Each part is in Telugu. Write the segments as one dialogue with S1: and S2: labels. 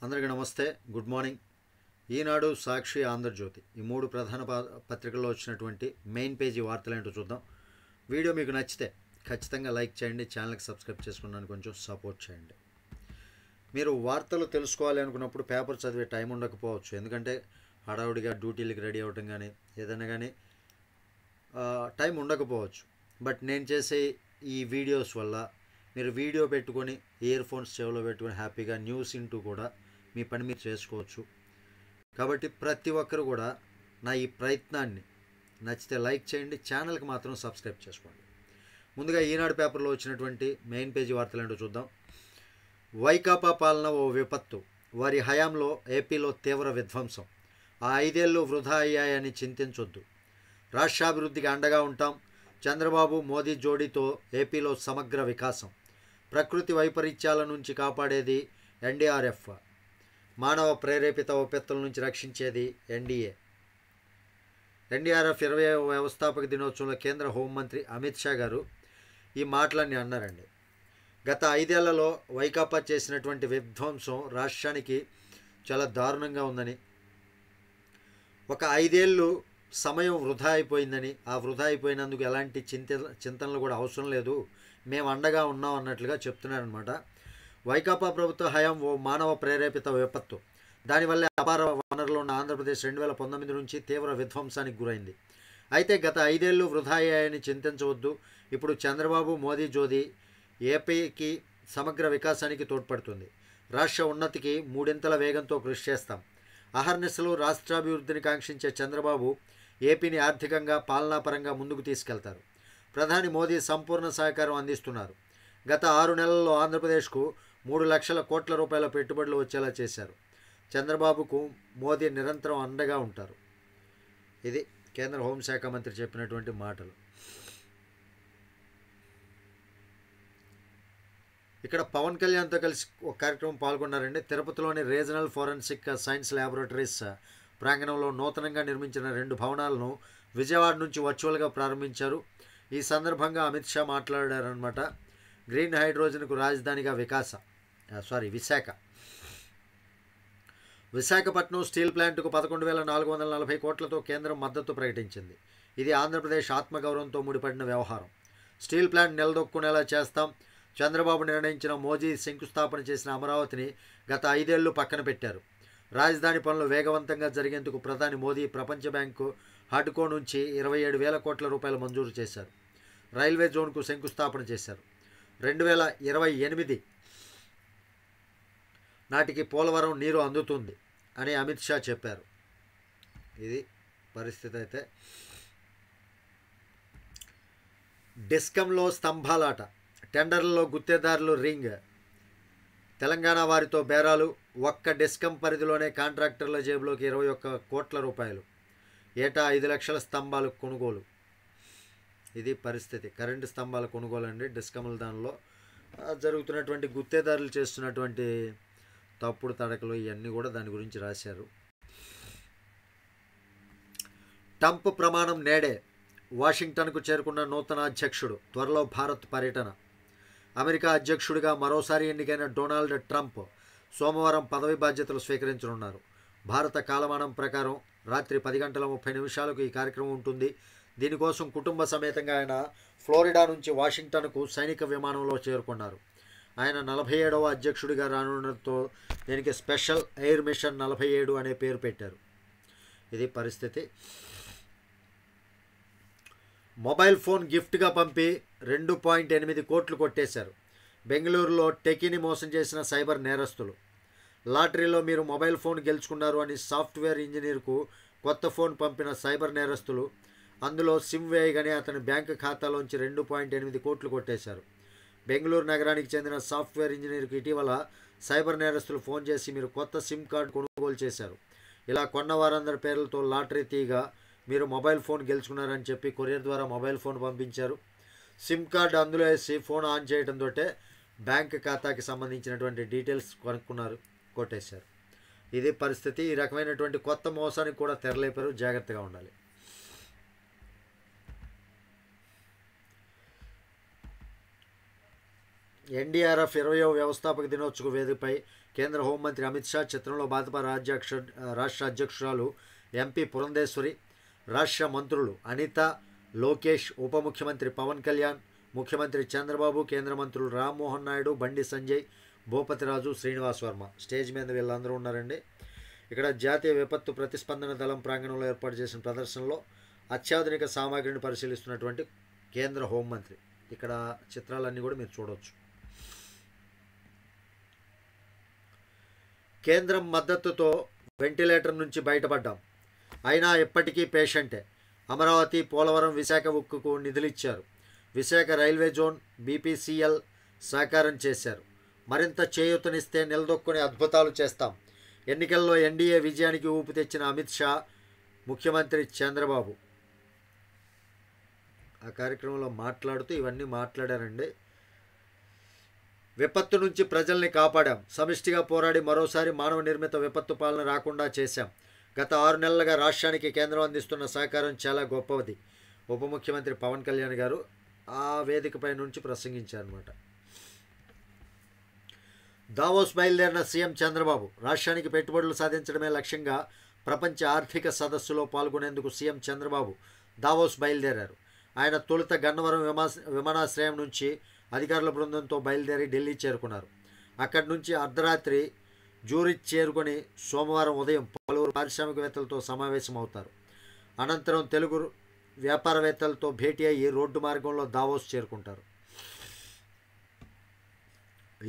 S1: అందరికీ నమస్తే, గుడ్ మార్నింగ్. ఈనాడు, సాక్షి, ఆంధ్రజ్యోతి ఈ మూడు ప్రధాన పత్రికల్లో వచ్చినటువంటి మెయిన్ పేజీ వార్తలు ఏంటో చూద్దాం. వీడియో మీకు నచ్చితే ఖచ్చితంగా లైక్ చేయండి, ఛానల్కి సబ్స్క్రైబ్ చేసుకున్నాను కొంచెం సపోర్ట్ చేయండి. మీరు వార్తలు తెలుసుకోవాలి అనుకున్నప్పుడు పేపర్ చదివే టైం ఉండకపోవచ్చు, ఎందుకంటే హడావుడిగా డ్యూటీలకి రెడీ అవ్వటం కానీ ఏదైనా కానీ టైం ఉండకపోవచ్చు. బట్ నేను చేసే ఈ వీడియోస్ వల్ల మీరు వీడియో పెట్టుకొని ఇయర్ ఫోన్స్ చెవిలో పెట్టుకొని హ్యాపీగా న్యూస్ ఇంటూ కూడా మీ పని మీరు చేసుకోవచ్చు. కాబట్టి ప్రతి ఒక్కరు కూడా నా ఈ ప్రయత్నాన్ని నచ్చితే లైక్ చేయండి, ఛానల్కి మాత్రం సబ్స్క్రైబ్ చేసుకోండి. ముందుగా ఈనాడు పేపర్లో వచ్చినటువంటి మెయిన్ పేజీ వార్తలు ఏంటో చూద్దాం. వైకాపా పాలన ఓ విపత్తు, వారి హయాంలో ఏపీలో తీవ్ర విధ్వంసం, ఆ 5 ఏళ్ళు వృధా అయ్యాయని చింతించొద్దు, రాష్ట్రాభివృద్ధికి అండగా ఉంటాం, చంద్రబాబు మోదీ జోడీతో ఏపీలో సమగ్ర వికాసం, ప్రకృతి వైపరీత్యాల నుంచి కాపాడేది ఎన్డీఆర్ఎఫ్, మానవ ప్రేరేపిత విపత్తుల నుంచి రక్షించేది ఎన్డీఏ. ఎన్డీఆర్ఎఫ్ 20వ వ్యవస్థాపక దినోత్సవంలో కేంద్ర హోంమంత్రి అమిత్ షా గారు ఈ మాటలన్నీ అన్నారండి. గత 5 ఏళ్లలో వైకాపా చేసినటువంటి విధ్వంసం రాష్ట్రానికి చాలా దారుణంగా ఉందని, ఒక 5 ఏళ్ళు సమయం వృధా అయిపోయిందని, ఆ వృధా అయిపోయినందుకు ఎలాంటి చింతనలు కూడా అవసరం లేదు, మేము అండగా ఉన్నాం అన్నట్లుగా చెప్తున్నారనమాట. వైకాపా ప్రభుత్వ హయాం ఓ మానవ ప్రేరేపిత విపత్తు, దానివల్లే అపార వనరులు ఉన్న ఆంధ్రప్రదేశ్ 2019 నుంచి తీవ్ర విధ్వంసానికి గురైంది. అయితే గత 5 ఏళ్ళు వృధా అయ్యాయని చింతించవద్దు, ఇప్పుడు చంద్రబాబు మోదీ జోడీ ఏపీకి సమగ్ర వికాసానికి తోడ్పడుతుంది, రాష్ట్ర ఉన్నతికి 3 వేగంతో కృషి చేస్తాం. అహర్నిశలు రాష్ట్రాభివృద్ధిని కాంక్షించే చంద్రబాబు ఏపీని ఆర్థికంగా పాలనాపరంగా ముందుకు తీసుకెళ్తారు. ప్రధాని మోదీ సంపూర్ణ సహకారం అందిస్తున్నారు. గత 6 నెలల్లో ఆంధ్రప్రదేశ్కు 3 లక్షల కోట్ల రూపాయల పెట్టుబడులు వచ్చేలా చేశారు. చంద్రబాబుకు మోదీ నిరంతరం అండగా ఉంటారు. ఇది కేంద్ర హోంశాఖ మంత్రి చెప్పినటువంటి మాటలు. ఇక్కడ పవన్ కళ్యాణ్తో కలిసి ఒక కార్యక్రమం పాల్గొన్నారండి. తిరుపతిలోని రీజనల్ ఫోరెన్సిక్ సైన్స్ ల్యాబొరేటరీస్ ప్రాంగణంలో నూతనంగా నిర్మించిన 2 భవనాలను విజయవాడ నుంచి వర్చువల్గా ప్రారంభించారు. ఈ సందర్భంగా అమిత్ షా మాట్లాడారనమాట. గ్రీన్ హైడ్రోజన్కు రాజధానిగా విశాఖపట్నం స్టీల్ ప్లాంట్కు 11,440 కోట్లతో కేంద్రం మద్దతు ప్రకటించింది. ఇది ఆంధ్రప్రదేశ్ ఆత్మగౌరవంతో ముడిపడిన వ్యవహారం. స్టీల్ ప్లాంట్ నిలదొక్కునేలా చేస్తాం. చంద్రబాబు నిర్ణయించిన మోదీ శంకుస్థాపన చేసిన అమరావతిని గత 5 ఏళ్లు పక్కన పెట్టారు. రాజధాని పనులు వేగవంతంగా జరిగేందుకు ప్రధాని మోదీ ప్రపంచ బ్యాంకు హాడ్కో నుంచి 27,000 కోట్ల రూపాయలు మంజూరు చేశారు. రైల్వే జోన్కు శంకుస్థాపన చేశారు. 2028 నాటికి పోలవరం నీరు అందుతుంది అని అమిత్ షా చెప్పారు. ఇది పరిస్థితి. అయితే డిస్కంలో స్తంభాలాట, టెండర్లలో గుత్తేదారులు రింగ్, తెలంగాణ వారితో బేరాలు, ఒక్క డిస్కం పరిధిలోనే కాంట్రాక్టర్ల జేబులోకి 21 కోట్ల రూపాయలు, ఏటా 5 లక్షల స్తంభాలు కొనుగోలు. ఇది పరిస్థితి. కరెంటు స్తంభాల కొనుగోలు అండి డిస్కమ్ల. దానిలో జరుగుతున్నటువంటి గుత్తేదారులు చేస్తున్నటువంటి తప్పుడు తడకలు ఇవన్నీ కూడా దాని గురించి రాశారు. ట్రంప్ ప్రమాణం నేడే, వాషింగ్టన్కు చేరుకున్న నూతన అధ్యక్షుడు, త్వరలో భారత్ పర్యటన. అమెరికా అధ్యక్షుడిగా మరోసారి ఎన్నికైన డొనాల్డ్ ట్రంప్ సోమవారం పదవి బాధ్యతలు స్వీకరించనున్నారు. భారత కాలమానం ప్రకారం రాత్రి 10:30 ఈ కార్యక్రమం ఉంటుంది. దీనికోసం కుటుంబ సమేతంగా ఆయన ఫ్లోరిడా నుంచి వాషింగ్టన్కు సైనిక విమానంలో చేరుకున్నారు. ఆయన 47వ అధ్యక్షుడిగా రానున్నతో దీనికి స్పెషల్ ఎయిర్ మిషన్ 47 అనే పేరు పెట్టారు. ఇది పరిస్థితి. మొబైల్ ఫోన్ గిఫ్ట్గా పంపి 2.8 కోట్లు కొట్టేశారు. బెంగళూరులో టెకీని మోసం చేసిన సైబర్ నేరస్తులు. లాటరీలో మీరు మొబైల్ ఫోన్ గెలుచుకున్నారు అని సాఫ్ట్వేర్ ఇంజనీర్కు కొత్త ఫోన్ పంపిన సైబర్ నేరస్తులు అందులో సిమ్ వేయగానే అతని బ్యాంకు ఖాతాలోంచి 2.8 కోట్లు కొట్టేశారు. బెంగళూరు నగరానికి చెందిన సాఫ్ట్వేర్ ఇంజనీర్కు ఇటీవల సైబర్ నేరస్తులు ఫోన్ చేసి మీరు కొత్త సిమ్ కార్డు కొనుగోలు చేశారు, ఇలా కొన్న వారందరి పేర్లతో లాటరీ తీయగా మీరు మొబైల్ ఫోన్ గెలుచుకున్నారని చెప్పి కొరియర్ ద్వారా మొబైల్ ఫోన్ పంపించారు. సిమ్ కార్డు అందులో వేసి ఫోన్ ఆన్ చేయడంతో బ్యాంక్ ఖాతాకి సంబంధించినటువంటి డీటెయిల్స్ కొనుక్కున్నారు, కొట్టేశారు. ఇది పరిస్థితి. ఈ రకమైనటువంటి కొత్త మోసానికి కూడా తెరలేపారు, జాగ్రత్తగా ఉండాలి. ఎన్డీఆర్ఎఫ్ 20వ వ్యవస్థాపక దినోత్సవ వేదికపై కేంద్ర హోంమంత్రి అమిత్ షా, చిత్రంలో భాజపా రాష్ట్ర అధ్యక్షురాలు ఎంపీ పురంధేశ్వరి, రాష్ట్ర మంత్రులు అనిత, లోకేష్, ఉప ముఖ్యమంత్రి పవన్ కళ్యాణ్, ముఖ్యమంత్రి చంద్రబాబు, కేంద్ర మంత్రులు రామ్మోహన్ నాయుడు, బండి సంజయ్, భూపతిరాజు, శ్రీనివాస్ వర్మ స్టేజ్ మీద వీళ్ళందరూ ఉన్నారండి. ఇక్కడ జాతీయ విపత్తు ప్రతిస్పందన దళం ప్రాంగణంలో ఏర్పాటు చేసిన ప్రదర్శనలో అత్యాధునిక సామాగ్రిని పరిశీలిస్తున్నటువంటి కేంద్ర హోంమంత్రి. ఇక్కడ చిత్రాలన్నీ కూడా మీరు చూడవచ్చు. కేంద్రం మద్దతుతో వెంటిలేటర్ నుంచి బయటపడ్డాం, అయినా ఎప్పటికీ పేషెంటే. అమరావతి, పోలవరం, విశాఖ ఉక్కుకు నిధులిచ్చారు. విశాఖ రైల్వే జోన్, బీపీసీఎల్ సాకారం చేశారు. మరింత చేయూతనిస్తే నిలదొక్కుని అద్భుతాలు చేస్తాం. ఎన్నికల్లో ఎన్డీఏ విజయానికి ఊపు తెచ్చిన అమిత్ షా, ముఖ్యమంత్రి చంద్రబాబు ఆ కార్యక్రమంలో మాట్లాడుతూ ఇవన్నీ మాట్లాడారండి. విపత్తు నుంచి ప్రజల్ని కాపాడాం, సమిష్టిగా పోరాడి మరోసారి మానవ నిర్మిత విపత్తు పాలన రాకుండా చేశాం. గత 6 నెలలుగా రాష్ట్రానికి కేంద్రం అందిస్తున్న సహకారం చాలా గొప్పది. ఉప ముఖ్యమంత్రి పవన్ కళ్యాణ్ గారు ఆ వేదికపై నుంచి ప్రసంగించారన్నమాట. దావోస్ బయలుదేరిన సీఎం చంద్రబాబు, రాష్ట్రానికి పెట్టుబడులు సాధించడమే లక్ష్యంగా ప్రపంచ ఆర్థిక సదస్సులో పాల్గొనేందుకు సీఎం చంద్రబాబు దావోస్ బయలుదేరారు. ఆయన తొలుత గన్నవరం విమానాశ్రయం నుంచి అధికారుల బృందంతో బయలుదేరి ఢిల్లీ చేరుకున్నారు. అక్కడి నుంచి అర్ధరాత్రి జూరిచ్ చేరుకొని సోమవారం ఉదయం పలువురు పారిశ్రామికవేత్తలతో సమావేశమవుతారు. అనంతరం తెలుగు వ్యాపారవేత్తలతో భేటీ అయ్యి రోడ్డు మార్గంలో దావోస్ చేరుకుంటారు.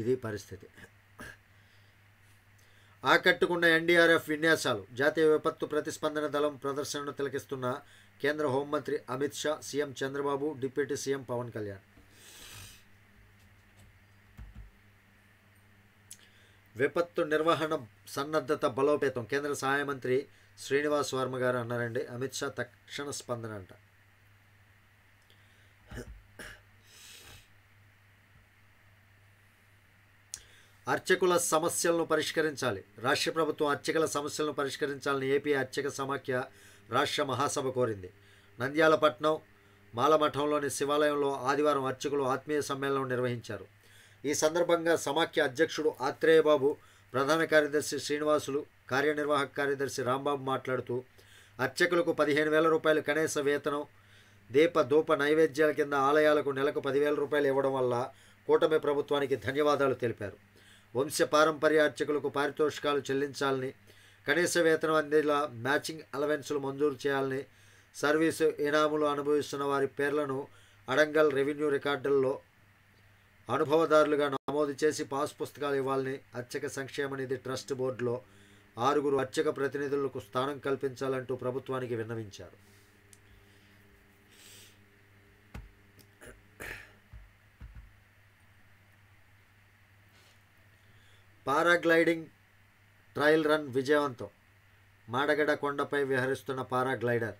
S1: ఇది పరిస్థితి. ఆకట్టుకున్న ఎన్డీఆర్ఎఫ్ విన్యాసాలు, జాతీయ విపత్తు ప్రతిస్పందన దళం ప్రదర్శనను తిలకిస్తున్న కేంద్ర హోంమంత్రి Amit Shah, CM Chandrababu, deputy CM Pawan Kalyan. విపత్తు నిర్వహణ సన్నద్ధత బలోపేతం, కేంద్ర సహాయ మంత్రి శ్రీనివాస్ వర్మ గారు అన్నారండి. అమిత్ షా తక్షణ స్పందన అంట. అర్చకుల సమస్యలను పరిష్కరించాలి, రాష్ట్ర ప్రభుత్వం అర్చకుల సమస్యలను పరిష్కరించాలని ఏపీ అర్చక సమాఖ్య రాష్ట్ర మహాసభ కోరింది. నంద్యాలపట్నం మాలమఠంలోని శివాలయంలో ఆదివారం అర్చకులు ఆత్మీయ సమ్మేళనం నిర్వహించారు. ఈ సందర్భంగా సమాఖ్య అధ్యక్షుడు ఆత్రేయబాబు, ప్రధాన కార్యదర్శి శ్రీనివాసులు, కార్యనిర్వాహక కార్యదర్శి రాంబాబు మాట్లాడుతూ అర్చకులకు 15,000 రూపాయలు కనీస వేతనం, దీప ధూప నైవేద్యాల కింద ఆలయాలకు నెలకు 10,000 రూపాయలు ఇవ్వడం వల్ల కూటమి ప్రభుత్వానికి ధన్యవాదాలు తెలిపారు. వంశ పారంపర్య అర్చకులకు పారితోషికాలు చెల్లించాలని, కనీస వేతనం అందేలా మ్యాచింగ్ అలవెన్సులు మంజూరు చేయాలని, సర్వీసు ఇనాములు అనుభవిస్తున్న వారి పేర్లను అడంగల్ రెవెన్యూ రికార్డుల్లో అనుభవదారులుగా నమోదు చేసి పాస్ పుస్తకాలు ఇవ్వాలని, అర్చక సంక్షేమ నిధి ట్రస్ట్ బోర్డులో 6 అర్చక ప్రతినిధులకు స్థానం కల్పించాలంటూ ప్రభుత్వానికి విన్నవించారు. పారాగ్లైడింగ్ ట్రయల్ రన్ విజయవంతం, మాడగడ కొండపై విహరిస్తున్న పారాగ్లైడర్.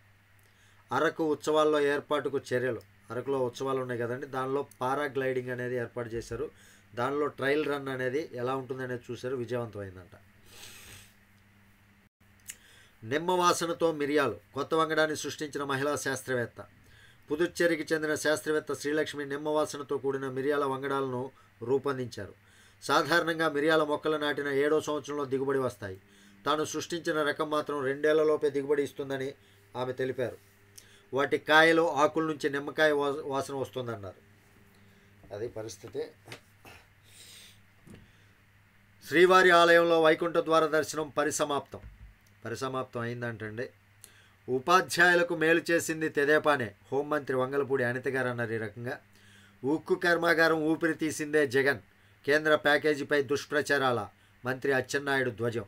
S1: అరకు ఉత్సవాల్లో ఏర్పాటుకు చర్యలు. అరకులో ఉత్సవాలు ఉన్నాయి కదండి, దానిలో పారాగ్లైడింగ్ అనేది ఏర్పాటు చేశారు. దానిలో ట్రయల్ రన్ అనేది ఎలా ఉంటుందనేది చూశారు, విజయవంతమైందంట. నిమ్మ వాసనతో మిరియాలు, కొత్త వంగడాన్ని సృష్టించిన మహిళా శాస్త్రవేత్త. పుదుచ్చేరికి చెందిన శాస్త్రవేత్త శ్రీలక్ష్మి నిమ్మ వాసనతో కూడిన మిరియాల వంగడాలను రూపొందించారు. సాధారణంగా మిరియాల మొక్కలు నాటిన 7వ సంవత్సరంలో దిగుబడి వస్తాయి. తాను సృష్టించిన రకం మాత్రం 2 ఏళ్లలోపే దిగుబడి ఇస్తుందని ఆమె తెలిపారు. వాటి కాయలు, ఆకుల నుంచి నిమ్మకాయ వాసన వస్తుందన్నారు. అది పరిస్థితి. శ్రీవారి ఆలయంలో వైకుంఠ ద్వార దర్శనం పరిసమాప్తం అయిందంటండి. ఉపాధ్యాయులకు మేలు చేసింది తెదేపానే, హోంమంత్రి వంగలపూడి అనిత గారు అన్నారు. ఈ రకంగా ఉక్కు కర్మాగారం ఊపిరి తీసిందే జగన్, కేంద్ర ప్యాకేజీపై దుష్ప్రచారాల, మంత్రి అచ్చెన్నాయుడు ధ్వజం.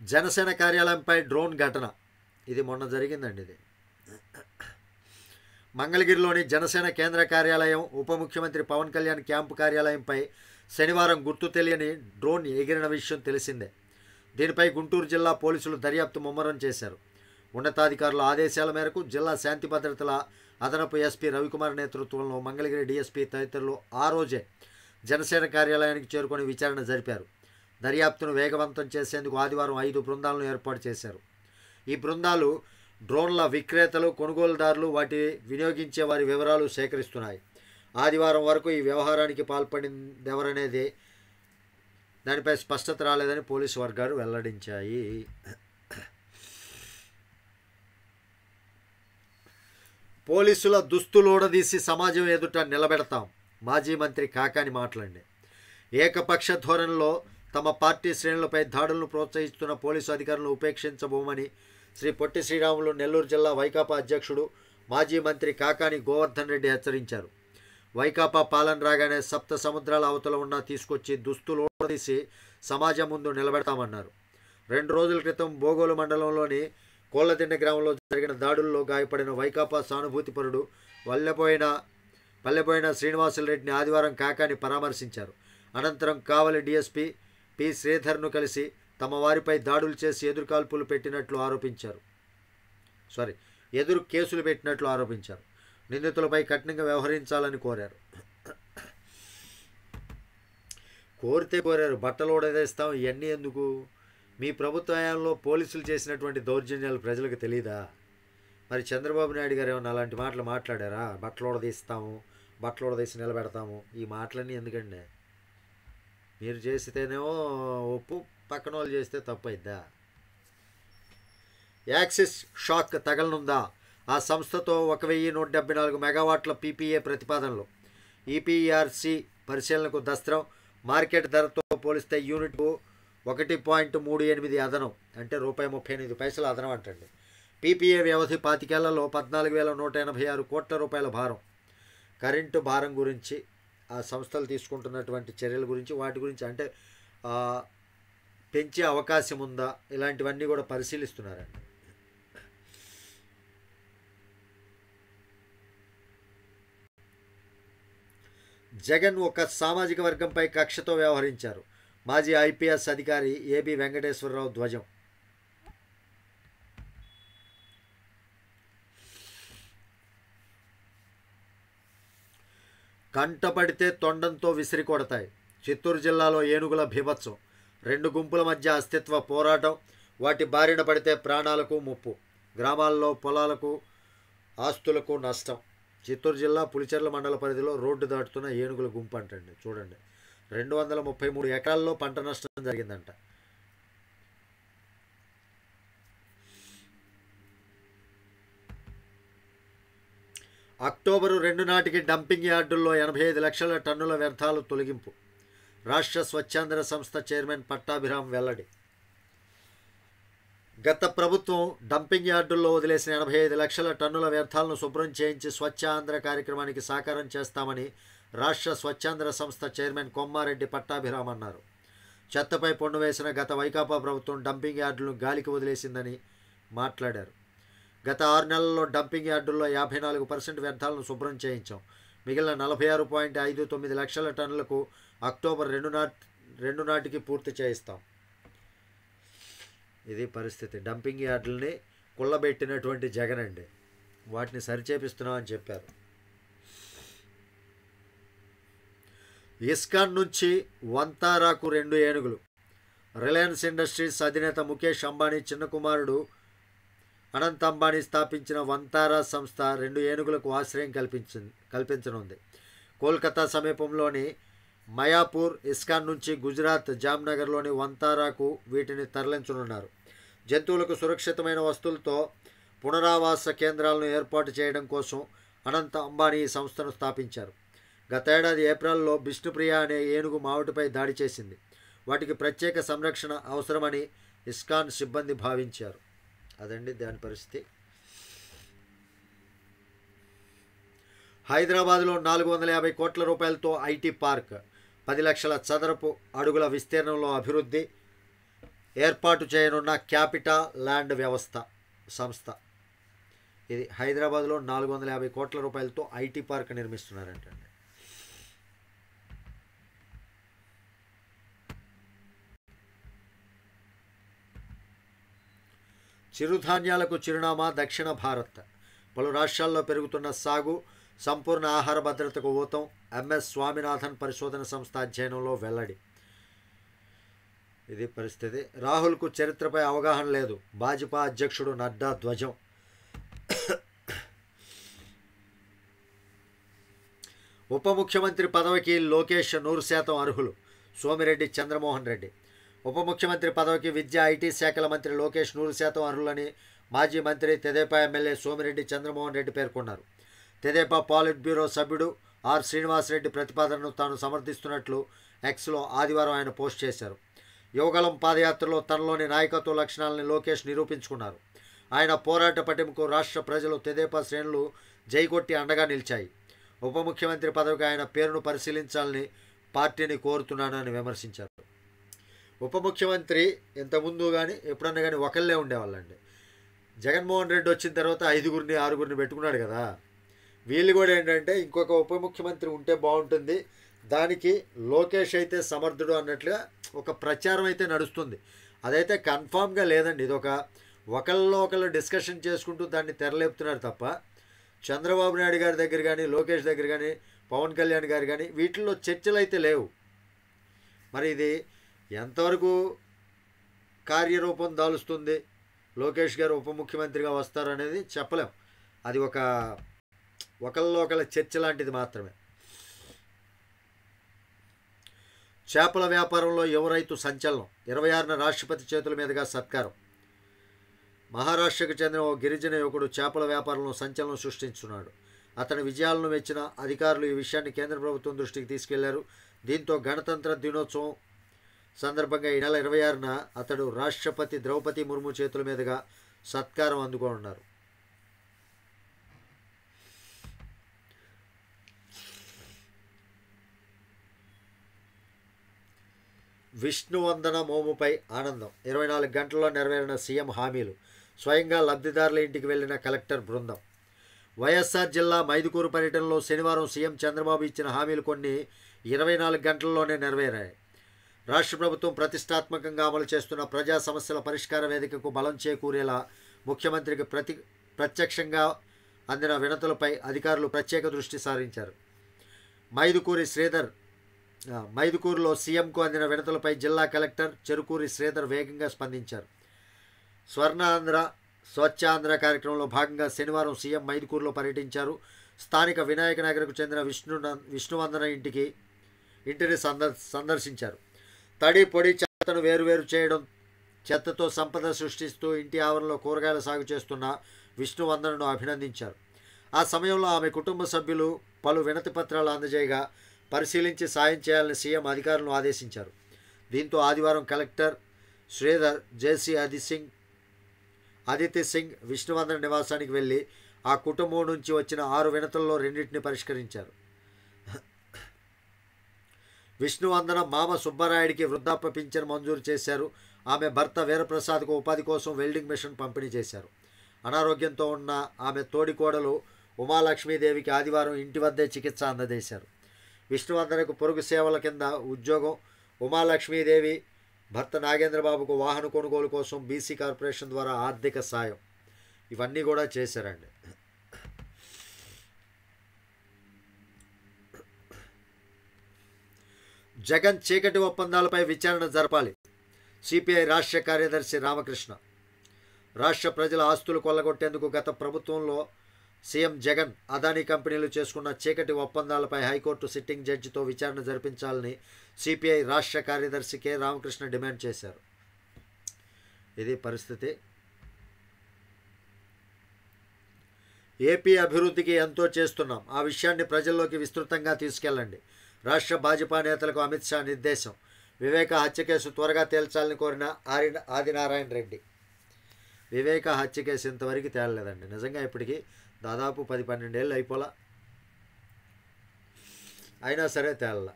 S1: జనసేన కార్యాలయంపై డ్రోన్ ఘటన, ఇది మొన్న జరిగిందండి. ఇది మంగళగిరిలోని జనసేన కేంద్ర కార్యాలయం, ఉప ముఖ్యమంత్రి పవన్ కళ్యాణ్ క్యాంపు కార్యాలయంపై శనివారం గుర్తు తెలియని డ్రోన్ ఎగిరిన విషయం తెలిసిందే. దీనిపై గుంటూరు జిల్లా పోలీసులు దర్యాప్తు ముమ్మరం చేశారు. ఉన్నతాధికారుల ఆదేశాల మేరకు జిల్లా శాంతి భద్రతల అదనపు ఎస్పీ రవికుమార్ నేతృత్వంలో మంగళగిరి డీఎస్పీ తదితరులు ఆ రోజే జనసేన కార్యాలయానికి చేరుకొని విచారణ జరిపారు. దర్యాప్తును వేగవంతం చేసేందుకు ఆదివారం 5 బృందాలను ఏర్పాటు చేశారు. ఈ బృందాలు డ్రోన్ల విక్రేతలు, కొనుగోలుదారులు, వాటి వినియోగించే వారి వివరాలు సేకరిస్తున్నాయి. ఆదివారం వరకు ఈ వ్యవహారానికి పాల్పడిందెవరనేది దానిపై స్పష్టత రాలేదని పోలీసు వర్గాలు వెల్లడించాయి. పోలీసుల దుస్తులోడదీసి సమాజం ఎదుట నిలబెడతాం. మాజీ మంత్రి కాకాని మాట్లాడి ఏకపక్ష ధోరణిలో తమ పార్టీ శ్రేణులపై దాడులను ప్రోత్సహిస్తున్న పోలీసు అధికారులను ఉపేక్షించబోమని శ్రీ పొట్టి శ్రీరాములు నెల్లూరు జిల్లా వైకాపా అధ్యక్షుడు మాజీ మంత్రి కాకాని గోవర్ధన్ రెడ్డి హెచ్చరించారు. వైకాపా పాలన రాగానే సప్త సముద్రాల అవతల ఉన్న తీసుకొచ్చి దుస్తులోడదీసి సమాజం ముందు నిలబెడతామన్నారు. 2 రోజుల క్రితం బోగోలు మండలంలోని కోళ్లదిండ గ్రామంలో జరిగిన దాడుల్లో గాయపడిన వైకాపా సానుభూతిపరుడు పల్లెపోయిన శ్రీనివాసులరెడ్డిని ఆదివారం కాకాని పరామర్శించారు. అనంతరం కావలి డీఎస్పీ పి శ్రీధర్ను కలిసి తమ వారిపై దాడులు చేసి ఎదురు కేసులు పెట్టినట్లు ఆరోపించారు. నిందితులపై కఠినంగా వ్యవహరించాలని కోరారు. బట్టలు ఉడదేస్తాం, ఇవన్నీ ఎందుకు? మీ ప్రభుత్వంలో పోలీసులు చేసినటువంటి దౌర్జన్యాలు ప్రజలకు తెలీదా? మరి చంద్రబాబు నాయుడు గారు ఏమన్నా అలాంటి మాటలు మాట్లాడారా? బట్టలు ఉడదీస్తాము, బట్టలు ఉడదీసి నిలబెడతాము, ఈ మాటలన్నీ ఎందుకండి? మీరు చేస్తేనేమో ఒప్పు, పక్కన వాళ్ళు చేస్తే తప్పైద్దా? Axis shock తగలనుందా? ఆ సంస్థతో 1174 మెగావాట్ల పీపీఏ ప్రతిపాదనలు. ఈపీఆర్సీ పరిశీలనకు దస్త్రం. మార్కెట్ ధరతో పోలిస్తే యూనిట్కు 1.38 అదనం, అంటే ₹1.38 అదనం అంటండి. పీపీఏ వ్యవధి 25 ఏళ్లలో 14,186 కోట్ల రూపాయల భారం. కరెంటు భారం గురించి, ఆ సంస్థలు తీసుకుంటున్నటువంటి చర్యల గురించి, వాటి గురించి అంటే పెంచే అవకాశం ఉందా, ఇలాంటివన్నీ కూడా పరిశీలిస్తున్నారండి. జగన్ ఒక సామాజిక వర్గంపై కక్షతో వ్యవహరించారు. మాజీ ఐపీఎస్ అధికారి ఏబి వెంకటేశ్వరరావు ధ్వజం. కంటపడితే తొండంతో విసిరి కొడతాయి. చిత్తూరు జిల్లాలో ఏనుగుల బీభత్సం. 2 గుంపుల మధ్య అస్తిత్వ పోరాటం. వాటి బారిన పడితే ప్రాణాలకు ముప్పు. గ్రామాల్లో పొలాలకు ఆస్తులకు నష్టం. చిత్తూరు జిల్లా పులిచెర్ల మండల పరిధిలో రోడ్డు దాటుతున్న ఏనుగుల గుంపు అంటండి. చూడండి, 233 ఎకరాల్లో పంట నష్టం జరిగిందంట. అక్టోబరు 2 నాటికి డంపింగ్ యార్డుల్లో 85 లక్షల టన్నుల వ్యర్థాలు తొలగింపు. రాష్ట్ర స్వచ్ఛాంధ్ర సంస్థ చైర్మన్ పట్టాభిరామ్ వెల్లడి. గత ప్రభుత్వం డంపింగ్ యార్డుల్లో వదిలేసిన 85 లక్షల టన్నుల వ్యర్థాలను శుభ్రం చేయించి స్వచ్ఛ ఆంధ్ర కార్యక్రమానికి సాకారం చేస్తామని రాష్ట్ర స్వచ్ఛాంధ్ర సంస్థ చైర్మన్ కొమ్మారెడ్డి పట్టాభిరామ్ అన్నారు. చెత్తపై పన్ను వేసిన గత వైకాపా ప్రభుత్వం డంపింగ్ యార్డులను గాలికి వదిలేసిందని మాట్లాడారు. గత 6 నెలల్లో డంపింగ్ యార్డుల్లో 54% వ్యర్థాలను శుభ్రం చేయించాం. మిగిలిన 46.59 లక్షల టన్నులకు అక్టోబర్ 2 నాటికి పూర్తి చేయిస్తాం. ఇది పరిస్థితి. డంపింగ్ యార్డుల్ని కుళ్ళబెట్టినటువంటి జగన్ అండి, వాటిని సరిచేపిస్తున్నామని చెప్పారు. ఇస్కాన్ నుంచి వంతారాకు 2 ఏనుగులు. రిలయన్స్ ఇండస్ట్రీస్ అధినేత ముఖేష్ అంబానీ చిన్న కుమారుడు అనంత్ అంబానీ స్థాపించిన వంతారా సంస్థ 2 ఏనుగులకు ఆశ్రయం కల్పించనుంది. కోల్కతా సమీపంలోని మయాపూర్, ఇస్కాన్ నుంచి గుజరాత్ జామ్నగర్లోని వంతారాకు వీటిని తరలించనున్నారు. జంతువులకు సురక్షితమైన వస్తువులతో పునరావాస కేంద్రాలను ఏర్పాటు చేయడం కోసం అనంత్ అంబానీ ఈ సంస్థను స్థాపించారు. గతేడాది ఏప్రిల్లో బిష్ణుప్రియ అనే ఏనుగు మావటిపై దాడి చేసింది. వాటికి ప్రత్యేక సంరక్షణ అవసరమని ఇస్కాన్ సిబ్బంది భావించారు. అదండి దాని పరిస్థితి. హైదరాబాద్లో 450 కోట్ల రూపాయలతో ఐటీ పార్క్, 10 లక్షల చదరపు అడుగుల విస్తీర్ణంలో అభివృద్ధి ఏర్పాటు చేయనున్న క్యాపిటల్ ల్యాండ్ సంస్థ. ఇది హైదరాబాద్లో 450 కోట్ల రూపాయలతో ఐటీ పార్క్ నిర్మిస్తున్నారంటండి. చిరుధాన్యాలకు చిరునామా దక్షిణ భారత్. పలు రాష్ట్రాల్లో పెరుగుతున్న సాగు, సంపూర్ణ ఆహార భద్రతకు ఊతం. ఎంఎస్ స్వామినాథన్ పరిశోధన సంస్థ అధ్యయనంలో వెల్లడి. ఇది పరిస్థితి. రాహుల్కు చరిత్రపై అవగాహన లేదు. భాజపా అధ్యక్షుడు నడ్డా ధ్వజం. ఉప ముఖ్యమంత్రి పదవికి లోకేష్ 100% అర్హులు. సోమిరెడ్డి చంద్రమోహన్ రెడ్డి. ఉప ముఖ్యమంత్రి పదవికి విద్యా ఐటీ శాఖల మంత్రి లోకేష్ 100% అర్హులని మాజీ మంత్రి తెదేపా ఎమ్మెల్యే సోమిరెడ్డి చంద్రమోహన్ రెడ్డి పేర్కొన్నారు. తెదేపా పాలిట్ బ్యూరో సభ్యుడు ఆర్ శ్రీనివాసరెడ్డి ప్రతిపాదనను తాను సమర్థిస్తున్నట్లు ఎక్స్లో ఆదివారం ఆయన పోస్ట్ చేశారు. యువగలం పాదయాత్రలో తనలోని నాయకత్వ లక్షణాలను లోకేష్ నిరూపించుకున్నారు. ఆయన పోరాట పటిమకు రాష్ట్ర ప్రజలు తెదేపా శ్రేణులు జైకొట్టి అండగా నిలిచాయి. ఉప ముఖ్యమంత్రి పదవికి ఆయన పేరును పరిశీలించాలని పార్టీని కోరుతున్నానని విమర్శించారు. ఉప ముఖ్యమంత్రి ఇంతకుముందు కానీ ఎప్పుడన్నా కానీ ఒకళ్ళే ఉండేవాళ్ళండి. జగన్మోహన్ రెడ్డి వచ్చిన తర్వాత 5గురిని 6గురిని పెట్టుకున్నాడు కదా. వీళ్ళు కూడా ఏంటంటే ఇంకొక ఉప ముఖ్యమంత్రి ఉంటే బాగుంటుంది, దానికి లోకేష్ అయితే సమర్థుడు అన్నట్లుగా ఒక ప్రచారం అయితే నడుస్తుంది. అదైతే కన్ఫామ్గా లేదండి. ఇది ఒకళ్ళలో ఒకళ్ళు డిస్కషన్ చేసుకుంటూ దాన్ని తెరలేపుతున్నారు తప్ప చంద్రబాబు నాయుడు గారి దగ్గర కానీ లోకేష్ దగ్గర కానీ పవన్ కళ్యాణ్ గారు కానీ వీటిల్లో చర్చలు అయితే లేవు. మరి ఇది ఎంతవరకు కార్యరూపం దాలుస్తుంది, లోకేష్ గారు ఉప ముఖ్యమంత్రిగా వస్తారు అనేది చెప్పలేం. అది ఒకళ్ళలో ఒకళ్ళ చర్చ లాంటిది మాత్రమే. చేపల వ్యాపారంలో యువ రైతు సంచలనం. 26న రాష్ట్రపతి చేతుల మీదుగా సత్కారం. మహారాష్ట్రకు చెందిన ఓ గిరిజన యువకుడు చేపల వ్యాపారంలో సంచలనం సృష్టించున్నాడు. అతని విజయాలను మెచ్చిన అధికారులు ఈ విషయాన్ని కేంద్ర ప్రభుత్వం దృష్టికి తీసుకెళ్లారు. దీంతో గణతంత్ర దినోత్సవం సందర్భంగా ఈ నెల 26న అతడు రాష్ట్రపతి ద్రౌపది ముర్ము చేతుల మీదుగా సత్కారం అందుకోనున్నారు. విష్ణువందన మోముపై ఆనందం. 24 గంటల్లో నెరవేరిన సీఎం హామీలు. స్వయంగా లబ్ధిదారుల ఇంటికి వెళ్లిన కలెక్టర్ బృందం. వైఎస్ఆర్ జిల్లా మైదుకూరు పర్యటనలో శనివారం సీఎం చంద్రబాబు ఇచ్చిన హామీలు కొన్ని 24 గంటల్లోనే నెరవేరాయి. రాష్ట్ర ప్రభుత్వం ప్రతిష్టాత్మకంగా అమలు చేస్తున్న ప్రజా సమస్యల పరిష్కార వేదికకు బలం చేకూరేలా ముఖ్యమంత్రికి ప్రత్యక్షంగా అందిన వినతులపై అధికారులు ప్రత్యేక దృష్టి సారించారు. మైదుకూరులో సీఎంకు అందిన వినతులపై జిల్లా కలెక్టర్ చెరుకూరి శ్రీధర్ వేగంగా స్పందించారు. స్వర్ణాంధ్ర స్వచ్ఛాంధ్ర కార్యక్రమంలో భాగంగా శనివారం సీఎం మైదుకూరులో పర్యటించారు. స్థానిక వినాయక నగర్కు చెందిన విష్ణువందన ఇంటిని సందర్శించారు. తడి పొడి చెత్తను వేరువేరు చేయడం, చెత్తతో సంపద సృష్టిస్తూ ఇంటి ఆవరణలో కూరగాయల సాగు చేస్తున్న విష్ణువందనను అభినందించారు. ఆ సమయంలో ఆమె కుటుంబ సభ్యులు పలు వినతి పత్రాలు అందజేయగా పరిశీలించి సాయం చేయాలని సీఎం అధికారులను ఆదేశించారు. దీంతో ఆదివారం కలెక్టర్ శ్రీధర్ జేసీ అదితి సింగ్ విష్ణువందన నివాసానికి వెళ్ళి ఆ కుటుంబం నుంచి వచ్చిన 6 వినతుల్లో 2టిని పరిష్కరించారు. విష్ణువందన మామ సుబ్బరాయుడికి వృద్ధాప్య పింఛన్ మంజూరు చేశారు. ఆమె భర్త వీరప్రసాద్కు ఉపాధి కోసం వెల్డింగ్ మిషన్ పంపిణీ చేశారు. అనారోగ్యంతో ఉన్న ఆమె తోడికోడలు ఉమాలక్ష్మీదేవికి ఆదివారం ఇంటి వద్దే చికిత్స అందజేశారు. విష్ణువందనకు పొరుగు సేవల కింద ఉద్యోగం. ఉమాలక్ష్మీదేవి భర్త నాగేంద్రబాబుకు వాహన కొనుగోలు కోసం బీసీ కార్పొరేషన్ ద్వారా ఆర్థిక సాయం ఇవన్నీ కూడా చేశారండి. జగన్ చీకటి ఒప్పందాలపై విచారణ జరపాలి. సిపిఐ రాష్ట్ర కార్యదర్శి రామకృష్ణ. రాష్ట్ర ప్రజల ఆస్తులు కొల్లగొట్టేందుకు గత ప్రభుత్వంలో సీఎం జగన్ అదానీ కంపెనీలు చేసుకున్న చీకటి ఒప్పందాలపై హైకోర్టు సిట్టింగ్ జడ్జితో విచారణ జరిపించాలని సిపిఐ రాష్ట్ర కార్యదర్శి కె రామకృష్ణ డిమాండ్ చేశారు. ఇది పరిస్థితి. ఏపీ అభివృద్ధికి ఎంతో చేస్తున్నాం, ఆ విషయాన్ని ప్రజల్లోకి విస్తృతంగా తీసుకెళ్లండి. రాష్ట్ర భాజపా నేతలకు అమిత్ షా నిర్దేశం. వివేక హత్య కేసు త్వరగా తేల్చాలని కోరిన ఆదినారాయణ రెడ్డి. వివేక హత్య కేసు ఇంతవరకు తేలలేదండి. నిజంగా ఇప్పటికీ దాదాపు 10-12 ఏళ్ళు అయిపోలా, అయినా సరే తేలలా.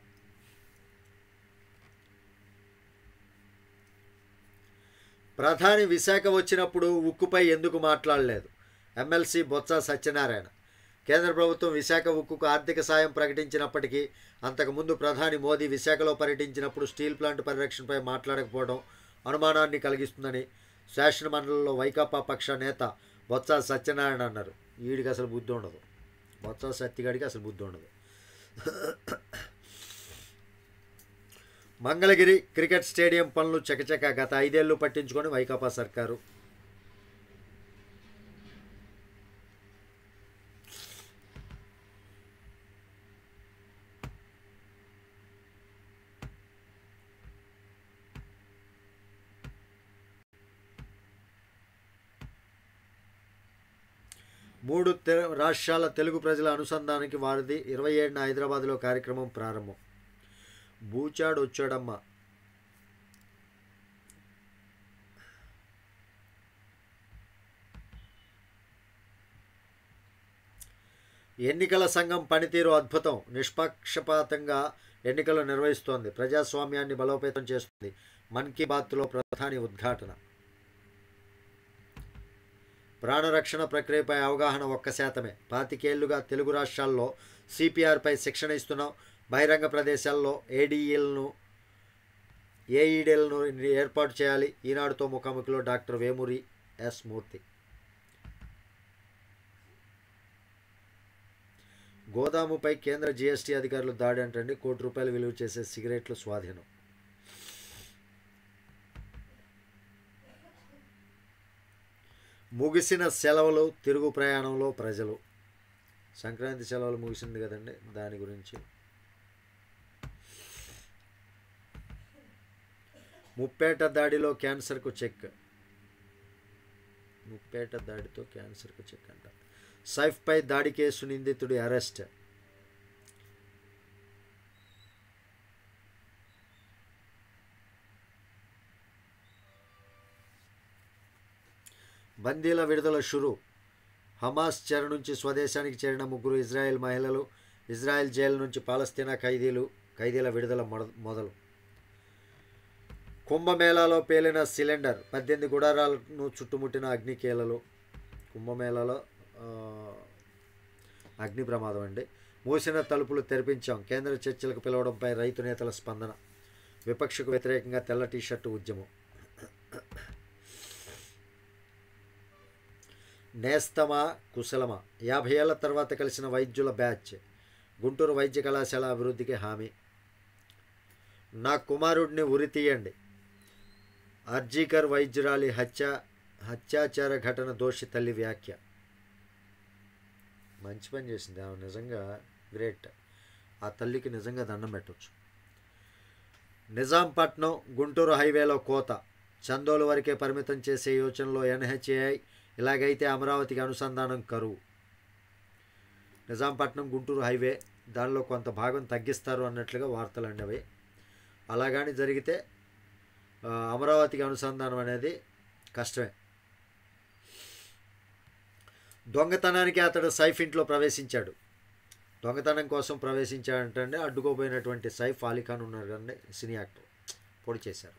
S1: ప్రధాని విశాఖ వచ్చినప్పుడు ఉక్కుపై ఎందుకు మాట్లాడలేదు? ఎమ్మెల్సీ బొత్స సత్యనారాయణ. కేంద్ర ప్రభుత్వం విశాఖ ఉక్కుకు ఆర్థిక సాయం ప్రకటించినప్పటికీ అంతకుముందు ప్రధాని మోదీ విశాఖలో పర్యటించినప్పుడు స్టీల్ ప్లాంట్ పరిరక్షణపై మాట్లాడకపోవడం అనుమానాన్ని కలిగిస్తుందని శాసనమండలిలో వైకాపా పక్ష నేత బొత్స సత్యనారాయణ అన్నారు. వీడికి అసలు బుద్ధి ఉండదు, బొత్స సత్యగాడికి అసలు బుద్ధి ఉండదు. మంగళగిరి క్రికెట్ స్టేడియం పనులు చకచక గత 5 ఏళ్లు పట్టించుకొని వైకాపా సర్కారు. రాష్ట్రాల తెలుగు ప్రజల అనుసంధానానికి వారిది 27న హైదరాబాద్లో కార్యక్రమం ప్రారంభం. బూచాడు వచ్చాడమ్మా. ఎన్నికల సంఘం పనితీరు అద్భుతం, నిష్పక్షపాతంగా ఎన్నికలు నిర్వహిస్తోంది, ప్రజాస్వామ్యాన్ని బలోపేతం చేస్తుంది. మన్ కీ బాత్లో ప్రధాని ఉద్ఘాటన. ప్రాణరక్షణ ప్రక్రియపై అవగాహన 1%. 25 ఏళ్లుగా తెలుగు రాష్ట్రాల్లో సిపిఆర్పై శిక్షణ ఇస్తున్నాం. బహిరంగ ప్రదేశాల్లో ఏఈడీలను ఏర్పాటు చేయాలి. ఈనాడుతో ముఖాముఖిలో డాక్టర్ వేమూరి ఎస్ మూర్తి. గోదాముపై కేంద్ర జీఎస్టీ అధికారులు దాడి అంటండి. ₹1 విలువ చేసే సిగరెట్లు స్వాధీనం. ముగిసిన సెలవులు, తిరుగు ప్రయాణంలో ప్రజలు. సంక్రాంతి సెలవులు ముగిసింది కదండి, దాని గురించి. ముప్పేట దాడిలో క్యాన్సర్కు చెక్. ముప్పేట దాడితో క్యాన్సర్కు చెక్ అంట. సైఫ్పై దాడి కేసు నిందితుడి అరెస్ట్. బందీల విడుదల షురు. హమాస్ చెర నుంచి స్వదేశానికి చేరిన 3 ఇజ్రాయెల్ మహిళలు. ఇజ్రాయెల్ జైలు నుంచి పాలస్తీనా ఖైదీల విడుదల మొదలు. కుంభమేళాలో పేలిన సిలిండర్. 18 గుడారాలను చుట్టుముట్టిన అగ్నికీలలు. కుంభమేళాలో అగ్ని ప్రమాదం అండి. మూసిన తలుపులు తెరిపించాం. కేంద్ర చర్చలకు పిలవడంపై రైతు నేతల స్పందన. విపక్షకు వ్యతిరేకంగా తెల్ల టీషర్టు ఉద్యమం. నేస్తమా కుశలమా. 50 ఏళ్ల తర్వాత కలిసిన వైద్యుల బ్యాచ్. గుంటూరు వైద్య కళాశాల అభివృద్ధికి హామీ. నా కుమారుడిని ఉరి తీయండి. ఆర్జీకర్ వైద్యురాలి హత్యాచార ఘటన దోషి తల్లి వ్యాఖ్య. మంచి పని చేసింది ఆమె, నిజంగా గ్రేట్. ఆ తల్లికి నిజంగా దండం పెట్టవచ్చు. నిజాంపట్నం గుంటూరు హైవేలో కోత. చందోలు వరకే పరిమితం చేసే యోచనలో ఎన్హెచ్ఏఐ. ఇలాగైతే అమరావతికి అనుసంధానం కరువు. నిజాంపట్నం గుంటూరు హైవే, దానిలో కొంత భాగం తగ్గిస్తారు అన్నట్లుగా వార్తలు అండి అవి. అలాగని జరిగితే అమరావతికి అనుసంధానం అనేది కష్టమే. దొంగతనానికి అతడు సైఫ్ ఇంట్లో ప్రవేశించాడు. దొంగతనం కోసం ప్రవేశించాడంటే అడ్డుకోపోయినటువంటి సైఫ్ అలీఖాన్ ఉన్నారు కదండి, సినీ యాక్టర్, పొడి చేశారు.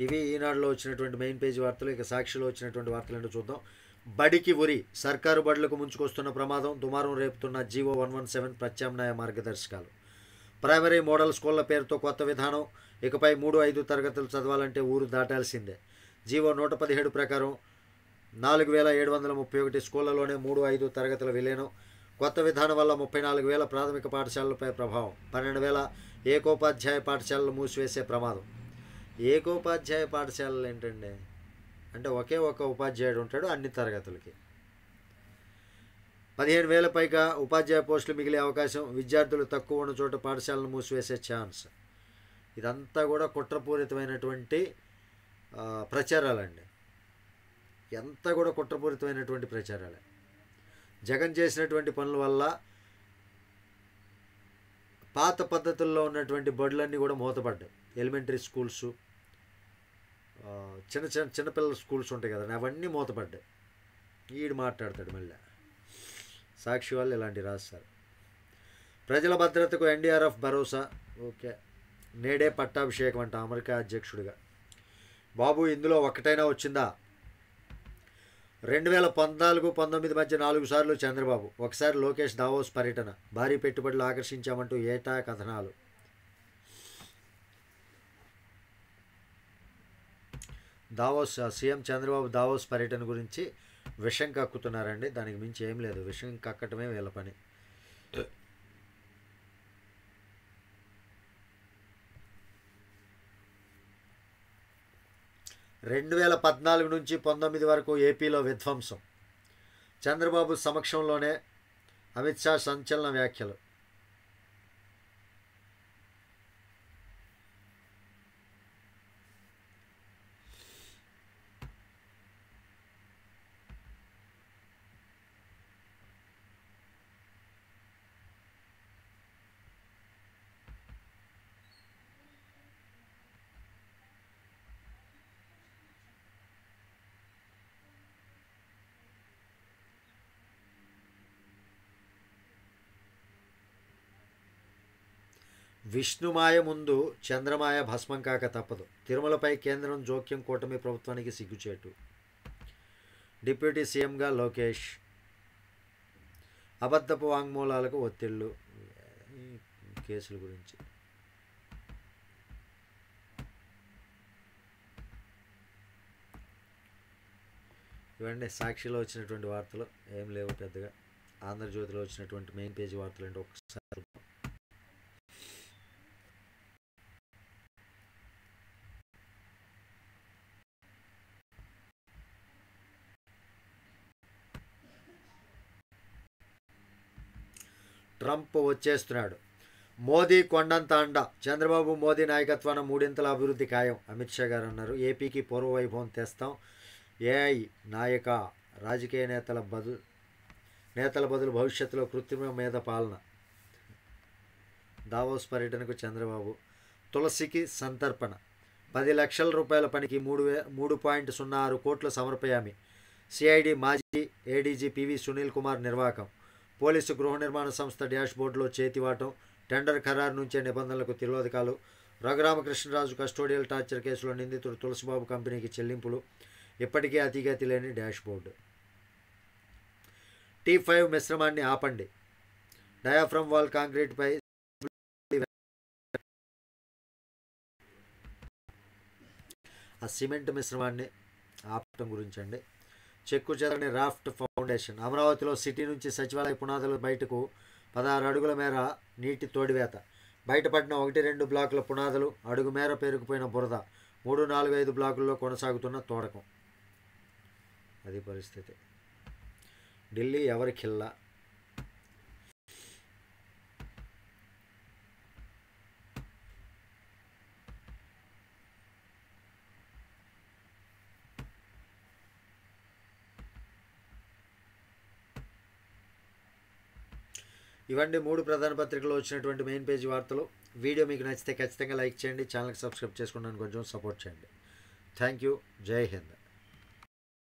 S1: ఇవి ఈనాడులో వచ్చినటువంటి మెయిన్ పేజీ వార్తలు. ఇక సాక్షిలో వచ్చినటువంటి వార్తలు ఏంటో చూద్దాం. బడికి ఉరి. సర్కారు బడులకు ముంచుకొస్తున్న ప్రమాదం. దుమారం రేపుతున్న జీవో 117 ప్రత్యామ్నాయ మార్గదర్శకాలు. ప్రైమరీ మోడల్ స్కూళ్ల పేరుతో కొత్త విధానం. ఇకపై 3-5 తరగతులు చదవాలంటే ఊరు దాటాల్సిందే. జీవో 117 ప్రకారం 4731 స్కూళ్లలోనే 3-5 తరగతుల విలీనం. కొత్త విధానం వల్ల 34,000 ప్రాథమిక పాఠశాలలపై ప్రభావం. 12,000 ఏకోపాధ్యాయ పాఠశాలలు మూసివేసే ప్రమాదం. ఏకోపాధ్యాయ పాఠశాలలు ఏంటండి అంటే ఒకే ఒక ఉపాధ్యాయుడు ఉంటాడు అన్ని తరగతులకి. 15,000 పైగా ఉపాధ్యాయ పోస్టులు మిగిలే అవకాశం. విద్యార్థులు తక్కువ ఉన్న చోట పాఠశాలను మూసివేసే ఛాన్స్. ఇదంతా కూడా కుట్రపూరితమైనటువంటి ప్రచారాలండి. ఎంత కూడా కుట్రపూరితమైనటువంటి ప్రచారాలే. జగన్ చేసినటువంటి పనుల వల్ల పాత పద్ధతుల్లో ఉన్నటువంటి బడులన్నీ కూడా మూతపడ్డాయి. ఎలిమెంటరీ స్కూల్స్, చిన్నపిల్లల స్కూల్స్ ఉంటాయి కదండి, అవన్నీ మూతపడ్డాయి. ఈడు మాట్లాడతాడు మళ్ళీ. సాక్షి వాళ్ళు ఇలాంటివి రాస్తారు. ప్రజల భద్రతకు ఎన్డీఆర్ఎఫ్ భరోసా. ఓకే, నేడే పట్టాభిషేకం అంట అమెరికా అధ్యక్షుడిగా. బాబు ఇందులో ఒక్కటైనా వచ్చిందా? 2014-19 మధ్య 4 సార్లు చంద్రబాబు, ఒకసారి లోకేష్ దావోస్ పర్యటన, భారీ పెట్టుబడులు ఆకర్షించామంటూ ఏటా కథనాలు. దావోస్ సీఎం చంద్రబాబు దావోస్ పర్యటన గురించి విషం కక్కుతున్నారండి. దానికి మించి ఏం లేదు, విషం కక్కటమే వీళ్ళ పని. 2014 నుంచి 19 వరకు ఏపీలో విధ్వంసం. చంద్రబాబు సమక్షంలోనే అమిత్ షా సంచలన వ్యాఖ్యలు. విష్ణుమాయ ముందు చంద్రమాయ భస్మం కాక తప్పదు. తిరుమలపై కేంద్రం జోక్యం, కూటమి ప్రభుత్వానికి సిగ్గుచేటు. డిప్యూటీ సీఎంగా లోకేష్. అబద్ధపు వాంగ్మూలాలకు ఒత్తిళ్లు. కేసుల గురించి ఇవన్నీ సాక్షిలో వచ్చినటువంటి వార్తలు ఏం లేవు పెద్దగా. ఆంధ్రజ్యోతిలో వచ్చినటువంటి మెయిన్ పేజీ వార్తలు అంటే ఒకసారి ట్రంప్ వచ్చేస్తున్నాడు. మోదీ కొండంత అండ. చంద్రబాబు మోదీ నాయకత్వాన మూడింతల అభివృద్ధి ఖాయం. అమిత్ షా గారు అన్నారు. ఏపీకి పూర్వ వైభవం తెస్తాం. ఏఐ నాయక. రాజకీయ నేతల బదులు భవిష్యత్తులో కృత్రిమ మీద పాలన. దావోస్ పర్యటనకు చంద్రబాబు. తులసికి సంతర్పణ. 10 లక్షల రూపాయల పనికి 3.06 కోట్లు సమర్పయామి. సిఐడి మాజీ ఏడీజీ పివి సునీల్ కుమార్ నిర్వాకం. పోలీసు గృహ నిర్మాణ సంస్థ డ్యాష్ బోర్డులో చేతివాటం. టెండర్ ఖరారు నుంచే నిబంధనలకు తిరోధకాలు. రఘురామకృష్ణరాజు కస్టోడియల్ టార్చర్ కేసులో నిందితుడు తులసిబాబు కంపెనీకి చెల్లింపులు. ఇప్పటికే అతిగతి లేని డ్యాష్ బోర్డు. T5 మిశ్రమాన్ని ఆపండి. డయాఫ్రమ్ వాల్ కాంక్రీట్పై ఆ సిమెంట్ మిశ్రమాన్ని ఆపటం గురించండి. చెక్కు చెదరని రాఫ్ట్ ఫౌండేషన్. అమరావతిలో సిటీ నుంచి సచివాలయ పునాదుల బయటకు 16 అడుగుల మేర నీటి తోడివేత. బయటపడిన 1-2 బ్లాకుల పునాదులు. అడుగు మేర పేరుకుపోయిన బురద. 3, 4, 5 బ్లాకుల్లో కొనసాగుతున్న తోడకం. అది పరిస్థితి. ఢిల్లీ ఎవరి ఖిల్లా. ఇవన్నీ 3 ప్రధాన పత్రికల్లో వచ్చినటువంటి మెయిన్ పేజీ వార్తలు. వీడియో మీకు నచ్చితే ఖచ్చితంగా లైక్ చేయండి. ఛానల్కి సబ్స్క్రైబ్ చేసుకోవడానికి కొంచెం సపోర్ట్ చేయండి. Thank you. జై హింద్.